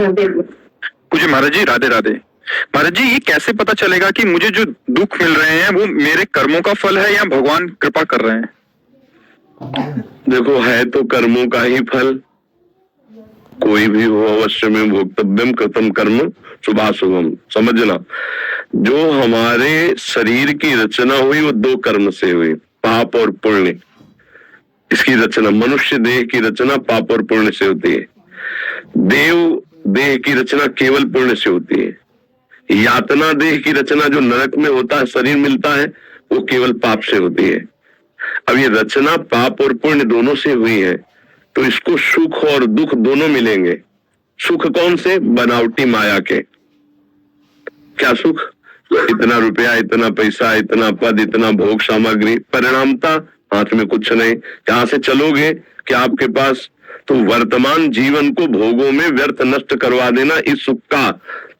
मुझे महाराज जी राधे राधे। महाराज जी, ये कैसे पता चलेगा कि मुझे जो दुख मिल रहे हैं वो मेरे कर्मों का फल है या भगवान कृपा कर रहे हैं? देखो, है तो कर्मों का ही फल। कोई भी हो, अवश्य में भोक्तव्यम कृतम कर्म शुभाशुभम। समझना, जो हमारे शरीर की रचना हुई वो दो कर्म से हुई, पाप और पुण्य। इसकी रचना, मनुष्य देह की रचना पाप और पुण्य से होती है। देव देह की रचना केवल पुण्य से होती है। यातना देह की रचना जो नरक में होता है, शरीर मिलता है, वो केवल पाप से होती है। अब ये रचना पाप और पुण्य दोनों से हुई है, तो इसको सुख और दुख दोनों मिलेंगे। सुख कौन से? बनावटी माया के। क्या सुख? इतना रुपया, इतना पैसा, इतना पद, इतना भोग सामग्री, परिणामता हाथ में कुछ नहीं। कहां से चलोगे कि आपके पास? तो वर्तमान जीवन को भोगों में व्यर्थ नष्ट करवा देना इस सुख का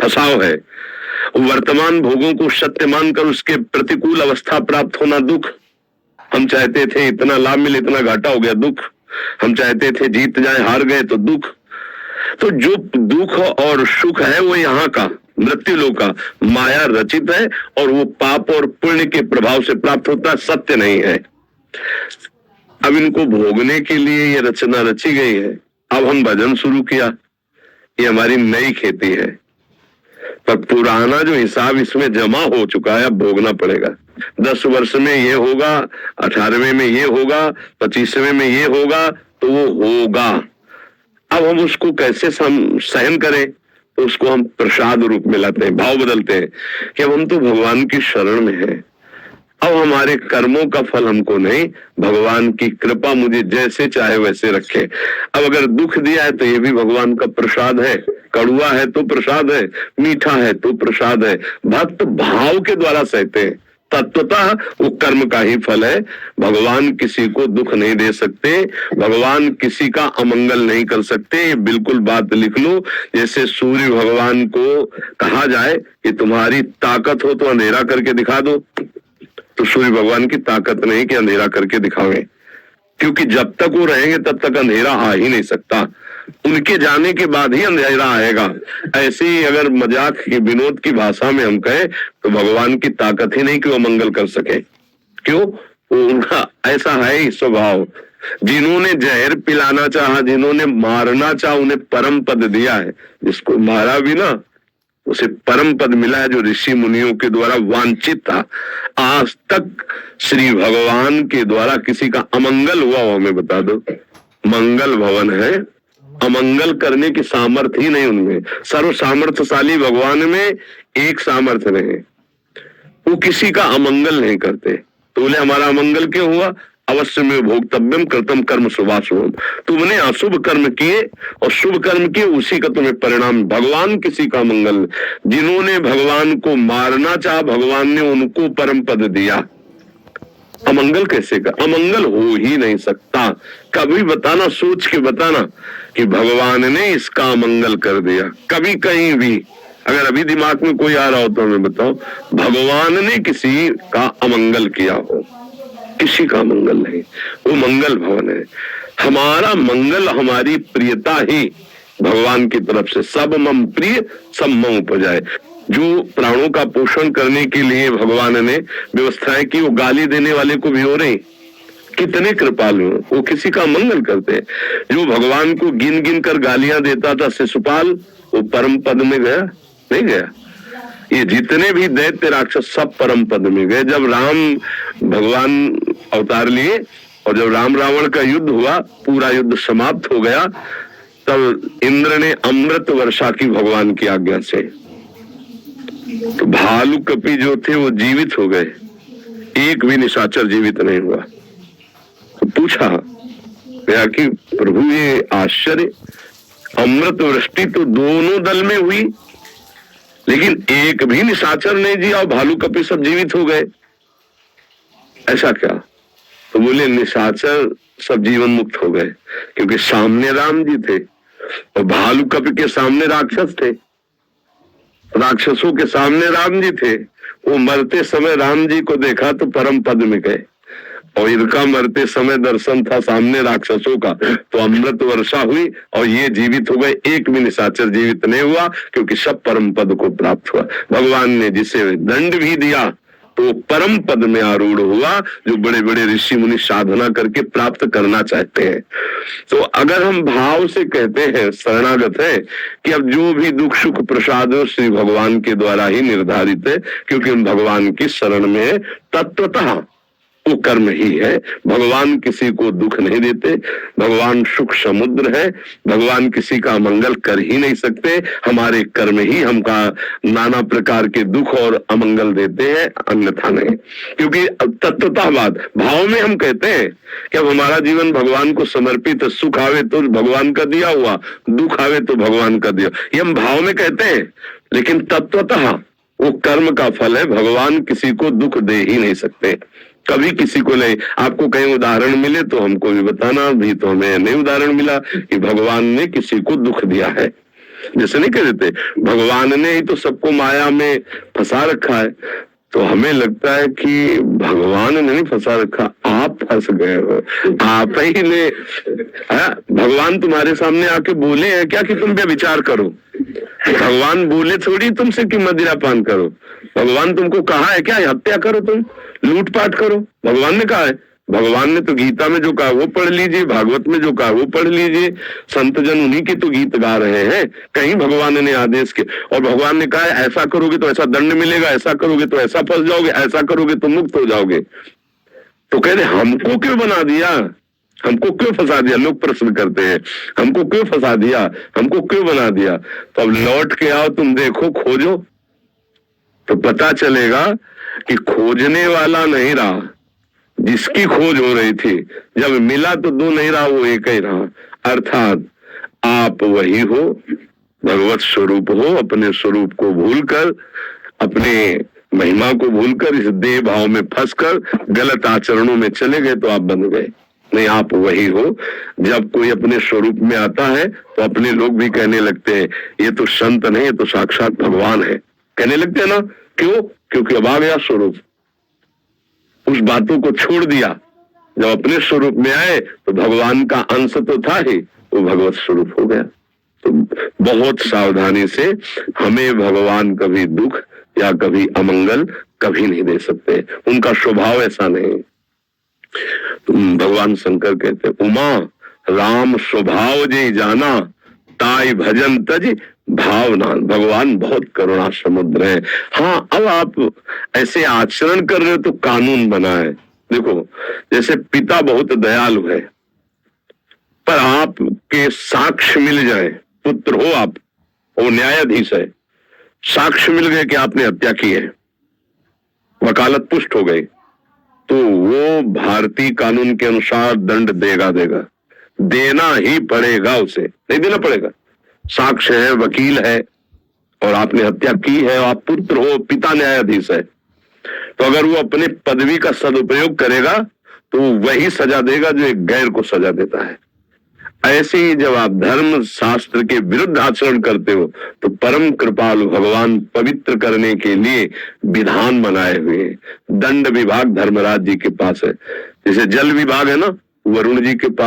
फसाव है। वर्तमान भोगों को सत्य मानकर उसके प्रतिकूल अवस्था प्राप्त होना दुख। हम चाहते थे इतना लाभ मिले, इतना घाटा हो गया, दुख। हम चाहते थे जीत जाए, हार गए, तो दुख। तो जो दुख और सुख है वो यहाँ का मृत्यु लोक का माया रचित है, और वो पाप और पुण्य के प्रभाव से प्राप्त होता है, सत्य नहीं है। अब इनको भोगने के लिए ये रचना रची गई है। अब हम भजन शुरू किया, ये हमारी नई खेती है, पर पुराना जो हिसाब इसमें जमा हो चुका है अब भोगना पड़ेगा। 10 वर्ष में ये होगा, 18वें में ये होगा, 25वें में ये होगा, तो वो होगा। अब हम उसको कैसे सहन करें? तो उसको हम प्रसाद रूप में लाते हैं, भाव बदलते हैं कि अब हम तो भगवान की शरण में हैं। अब हमारे कर्मों का फल हमको नहीं, भगवान की कृपा मुझे जैसे चाहे वैसे रखे। अब अगर दुख दिया है तो ये भी भगवान का प्रसाद है, कड़ुआ है तो प्रसाद है, मीठा है तो प्रसाद है। भक्त भाव के द्वारा सहते हैं, तत्वतः वो कर्म का ही फल है। भगवान किसी को दुख नहीं दे सकते, भगवान किसी का अमंगल नहीं कर सकते। ये बिल्कुल बात लिख लो। जैसे सूर्य भगवान को कहा जाए कि तुम्हारी ताकत हो तो अंधेरा करके दिखा दो, तो सूर्य भगवान की ताकत नहीं कि अंधेरा करके दिखावे, क्योंकि जब तक वो रहेंगे तब तक अंधेरा आ ही नहीं सकता। उनके जाने के बाद ही अंधेरा आएगा। ऐसे ही अगर मजाक की, विनोद की भाषा में हम कहें तो भगवान की ताकत ही नहीं कि वो मंगल कर सके। क्यों? वो उनका ऐसा है ही स्वभाव। जिन्होंने जहर पिलाना चाहा, जिन्होंने मारना चाहा, उन्हें परम पद दिया है। जिसको मारा भी ना, उसे परम पद मिला है, जो ऋषि मुनियों के द्वारा वांछित था। आज तक श्री भगवान के द्वारा किसी का अमंगल हुआ हो हमें बता दो? मंगल भवन है, अमंगल करने की सामर्थ्य ही नहीं उनमें। सर्व सामर्थ्यशाली भगवान में एक सामर्थ्य नहीं, वो किसी का अमंगल नहीं करते। तो बोले हमारा अमंगल क्यों हुआ? अवश्य में भोक्तव्यम कृतम कर्म शुभाशुभम। तुमने अशुभ कर्म किए और शुभ कर्म किए, उसी का तुम्हें परिणाम। भगवान किसी का मंगल, जिन्होंने भगवान को मारना चाहा, भगवान ने उनको परम पद दिया। अमंगल कैसे का? अमंगल हो ही नहीं सकता। कभी बताना, सोच के बताना कि भगवान ने इसका अमंगल कर दिया, कभी कहीं भी। अगर अभी दिमाग में कोई आ रहा हो तो हमें बताओ, भगवान ने किसी का अमंगल किया हो? किसी का मंगल नहीं, वो मंगल भवन है। हमारा मंगल, हमारी प्रियता ही भगवान की तरफ से। सब मम प्रिय सब मम उपजाए। जो प्राणों का पोषण करने के लिए भगवान ने व्यवस्थाएं की, वो गाली देने वाले को भी हो रही। कितने कृपालु, वो किसी का मंगल करते हैं। जो भगवान को गिन गिन कर गालियां देता था शिशुपाल, वो परम पद में गया? नहीं गया। ये जितने भी दैत्य राक्षस सब परम पद में गए। जब राम भगवान अवतार लिए और जब राम रावण का युद्ध हुआ, पूरा युद्ध समाप्त हो गया, तब इंद्र ने अमृत वर्षा की भगवान की आज्ञा से। तो भालू कपि जो थे वो जीवित हो गए, एक भी निशाचर जीवित नहीं हुआ। तो पूछा कि प्रभु ये आश्चर्य, अमृत वृष्टि तो दोनों दल में हुई, लेकिन एक भी निशाचर नहीं जिया और भालू कपि सब जीवित हो गए, ऐसा क्या? तो बोले निशाचर सब जीवन मुक्त हो गए, क्योंकि सामने राम जी थे और भालू कपि के सामने राक्षस थे। राक्षसों के सामने राम जी थे। वो मरते समय राम जी को देखा तो परम पद में गए, और इनका मरते समय दर्शन था सामने राक्षसों का, तो अमृत वर्षा हुई और ये जीवित हो गए, एक भी निशाचर जीवित नहीं हुआ, क्योंकि सब परम पद को प्राप्त हुआ। भगवान ने जिसे दंड भी दिया तो परम पद में आरूढ़ हुआ, जो बड़े बड़े ऋषि मुनि साधना करके प्राप्त करना चाहते हैं। तो अगर हम भाव से कहते हैं, शरणागत है, कि अब जो भी दुख सुख प्रसाद हो श्री भगवान के द्वारा ही निर्धारित है, क्योंकि हम भगवान की शरण में है, तत्वतः वो कर्म ही है। भगवान किसी को दुख नहीं देते, भगवान सुख समुद्र है, भगवान किसी का मंगल कर ही नहीं सकते, हमारे कर्म ही हमका नाना प्रकार के दुख और अमंगल देते हैं, अन्यथा नहीं। क्योंकि तत्वतः बात भाव में हम कहते हैं कि अब हमारा जीवन भगवान को समर्पित, सुख आवे तो भगवान का दिया हुआ, दुख आवे तो भगवान का दिया, ये हम भाव में कहते हैं, लेकिन तत्वतः वो कर्म का फल है। भगवान किसी को दुख दे ही नहीं सकते, कभी किसी को नहीं। आपको कहीं उदाहरण मिले तो हमको भी बताना, अभी तो हमें नहीं उदाहरण मिला कि भगवान ने किसी को दुख दिया है। जैसे नहीं कह देते भगवान ने ही तो सबको माया में फंसा रखा है, तो हमें लगता है कि भगवान ने नहीं फंसा रखा, आप फंस गए हो, आप ही ने। भगवान तुम्हारे सामने आके बोले हैं क्या कि तुम पे विचार करो? भगवान बोले थोड़ी तुमसे कि मदिरा पान करो। भगवान तुमको कहा है क्या हत्या करो, तुम लूटपाट करो? भगवान ने कहा है? भगवान ने तो गीता में जो कहा वो पढ़ लीजिए, भागवत में जो कहा वो पढ़ लीजिए, संत जन उन्हीं के तो गीत गा रहे हैं, कहीं भगवान ने आदेश के। और भगवान ने कहा है ऐसा करोगे तो ऐसा दंड मिलेगा, ऐसा करोगे तो ऐसा फंस जाओगे, ऐसा करोगे तो मुक्त हो जाओगे। तो कह रहे हमको क्यों बना दिया, हमको क्यों फंसा दिया? लोग प्रश्न करते हैं हमको क्यों फंसा दिया, हमको क्यों बना दिया? तो अब लौट के आओ, तुम देखो, खोजो तो पता चलेगा कि खोजने वाला नहीं रहा, जिसकी खोज हो रही थी, जब मिला तो दो नहीं रहा, वो एक ही रहा। अर्थात आप वही हो, भगवत स्वरूप हो, अपने स्वरूप को भूलकर, अपने महिमा को भूलकर, इस देह भाव में फंसकर गलत आचरणों में चले गए तो आप बन गए। नहीं, आप वही हो। जब कोई अपने स्वरूप में आता है तो अपने लोग भी कहने लगते हैं ये तो संत नहीं, ये तो साक्षात भगवान है, कहने लगते हैं ना। क्यों? क्योंकि अब आ गया स्वरूप, उस बातों को छोड़ दिया। जब अपने स्वरूप में आए तो भगवान का अंश तो था ही, वो भगवत स्वरूप हो गया। तो बहुत सावधानी से, हमें भगवान कभी दुख या कभी अमंगल कभी नहीं दे सकते, उनका स्वभाव ऐसा नहीं। भगवान शंकर कहते उमा राम स्वभाव जे जाना, ताई भजन तज भावना। भगवान बहुत करुणा समुद्र है। हाँ, अब आप ऐसे आचरण कर रहे हो तो कानून बना है। देखो, जैसे पिता बहुत दयालु है, पर आपके साक्ष्य मिल जाए, पुत्र हो आप, वो न्यायाधीश है, साक्ष्य मिल गए कि आपने हत्या की है, वकालत पुष्ट हो गई, तो वो भारतीय कानून के अनुसार दंड देगा, देना ही पड़ेगा, उसे नहीं देना पड़ेगा। साक्ष्य है, वकील है, और आपने हत्या की है, आप पुत्र हो, पिता न्यायाधीश है, तो अगर वो अपने पदवी का सदुपयोग करेगा तो वही सजा देगा जो एक गैर को सजा देता है। ऐसे ही जब आप धर्म शास्त्र के विरुद्ध आचरण करते हो तो परम कृपालु भगवान पवित्र करने के लिए विधान बनाए हुए हैं। दंड विभाग धर्मराज जी के पास है, जैसे जल विभाग है ना, वरुण जी के पास